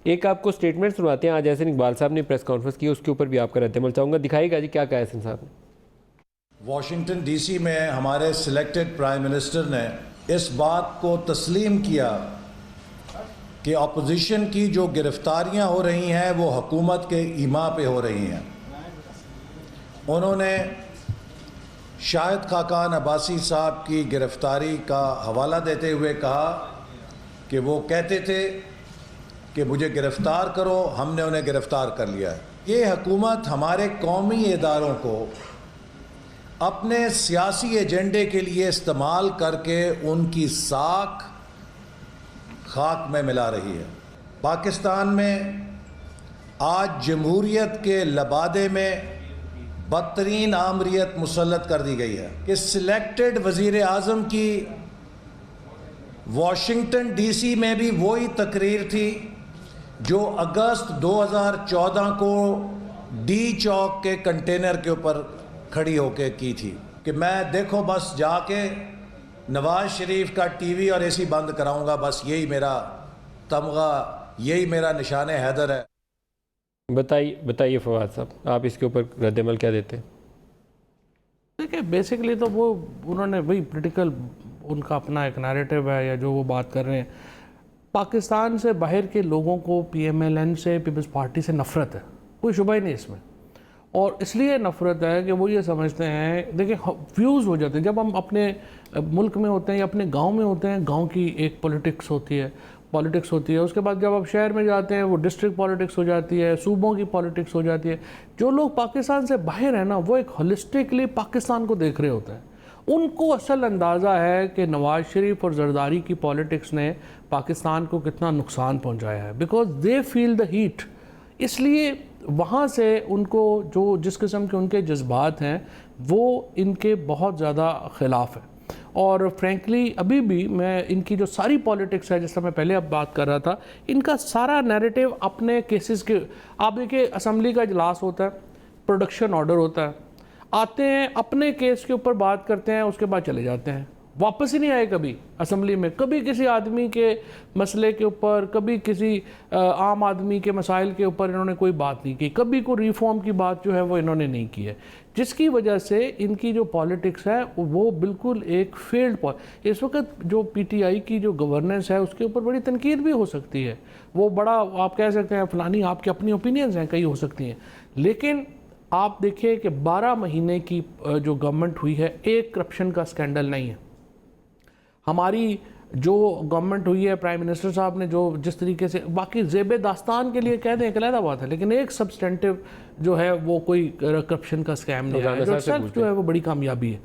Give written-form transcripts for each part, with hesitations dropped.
एक आपको स्टेटमेंट सुनाते हैं। आज एहसन इकबाल साहब ने प्रेस कॉन्फ्रेंस की, उसके ऊपर भी आपका रद्द-ए-अमल चाहूँगा। दिखाइएगा जी क्या कहा एहसन साहब ने। वाशिंगटन डीसी में हमारे सिलेक्टेड प्राइम मिनिस्टर ने इस बात को तस्लीम किया कि अपोजिशन की जो गिरफ्तारियां हो रही हैं वो हुकूमत के ईमा पे हो रही हैं। उन्होंने शाहिद खाकान अब्बासी साहब की गिरफ्तारी का हवाला देते हुए कहा कि वो कहते थे कि मुझे गिरफ़्तार करो, हमने उन्हें गिरफ़्तार कर लिया है। ये हुकूमत हमारे कौमी इदारों को अपने सियासी एजेंडे के लिए इस्तेमाल करके उनकी साख खाक में मिला रही है। पाकिस्तान में आज जमहूरियत के लबादे में बदतरीन आमरीत मुसल्लत कर दी गई है कि सिलेक्टेड वज़ीर आज़म की वाशिंगटन डीसी में भी वही तकरीर थी जो अगस्त 2014 को डी चौक के कंटेनर के ऊपर खड़ी होकर की थी कि मैं देखो बस जाके नवाज शरीफ का टीवी और एसी बंद कराऊंगा, बस यही मेरा तमगा, यही मेरा निशान हैदर है। बताइए फवाद साहब, आप इसके ऊपर रद्द-ए-अमल क्या देते हैं? देखिए बेसिकली तो वो उन्होंने वही पॉलिटिकल उनका अपना एक नैरेटिव है या जो वो बात कर रहे हैं। पाकिस्तान से बाहर के लोगों को PMLN से, पीपल्स पार्टी से नफ़रत है, कोई शुबा ही नहीं इसमें। और इसलिए नफ़रत है कि वो ये समझते हैं, देखिए व्यूज़ हो जाते हैं जब हम अपने मुल्क में होते हैं या अपने गांव में होते हैं, गांव की एक पॉलिटिक्स होती है, उसके बाद जब आप शहर में जाते हैं वो डिस्ट्रिक्ट पॉलिटिक्स हो जाती है, सूबों की पॉलिटिक्स हो जाती है। जो लोग पाकिस्तान से बाहर हैं ना, वो एक होलिस्टिकली पाकिस्तान को देख रहे होते हैं। उनको असल अंदाज़ा है कि नवाज़ शरीफ और जरदारी की पॉलिटिक्स ने पाकिस्तान को कितना नुकसान पहुंचाया है, because they feel the heat. इसलिए वहाँ से उनको जो जिस किस्म के उनके जज्बात हैं वो इनके बहुत ज़्यादा ख़िलाफ़ है। और फ्रेंकली अभी भी मैं इनकी जो सारी पॉलिटिक्स है, जिस तरह मैं पहले अब बात कर रहा था, इनका सारा नैरेटिव अपने केसेस के, आप देखिए असम्बली का इजलास होता है, प्रोडक्शन ऑर्डर होता है, आते हैं अपने केस के ऊपर बात करते हैं, उसके बाद चले जाते हैं, वापस ही नहीं आए कभी असम्बली में। कभी किसी आदमी के मसले के ऊपर, कभी किसी आम आदमी के मसाइल के ऊपर इन्होंने कोई बात नहीं की, कभी कोई रिफॉर्म की बात जो है वो इन्होंने नहीं की है, जिसकी वजह से इनकी जो पॉलिटिक्स है वो बिल्कुल एक फेल्ड। इस वक्त जो PTI की जो गवर्नेंस है उसके ऊपर बड़ी तनकीद भी हो सकती है, वो बड़ा आप कह सकते हैं फलानी आपकी अपनी ओपिनियंस हैं, कई हो सकती हैं, लेकिन आप देखिए कि 12 महीने की जो गवर्नमेंट हुई है, एक करप्शन का स्कैंडल नहीं है। हमारी जो गवर्नमेंट हुई है, प्राइम मिनिस्टर साहब ने जो जिस तरीके से, बाकी ज़ेब दास्तान के लिए कह दें एक अलग बात है, लेकिन एक सब्सटेंटिव जो है वो कोई करप्शन का स्कैम नहीं है, जो सेल्फ जो है वो बड़ी कामयाबी है।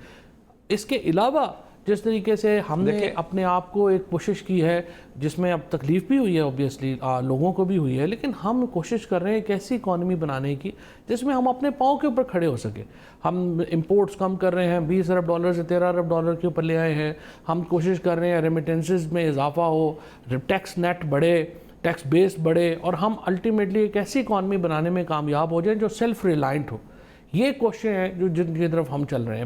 इसके अलावा जिस तरीके से हमने अपने आप को एक कोशिश की है, जिसमें अब तकलीफ़ भी हुई है ऑब्वियसली, लोगों को भी हुई है, लेकिन हम कोशिश कर रहे हैं एक ऐसी इकॉनमी बनाने की जिसमें हम अपने पाँव के ऊपर खड़े हो सके। हम इंपोर्ट्स कम कर रहे हैं, $20 अरब से $13 अरब के ऊपर ले आए हैं। हम कोशिश कर रहे हैं रेमिटेंसेस में इजाफा हो, टैक्स नेट बढ़े, टैक्स बेस बढ़े, और हम अल्टीमेटली एक ऐसी इकॉनमी बनाने में कामयाब हो जाएं जो सेल्फ रिलायंट हो। ये कोशिशें हैं जो जिनकी तरफ हम चल रहे हैं।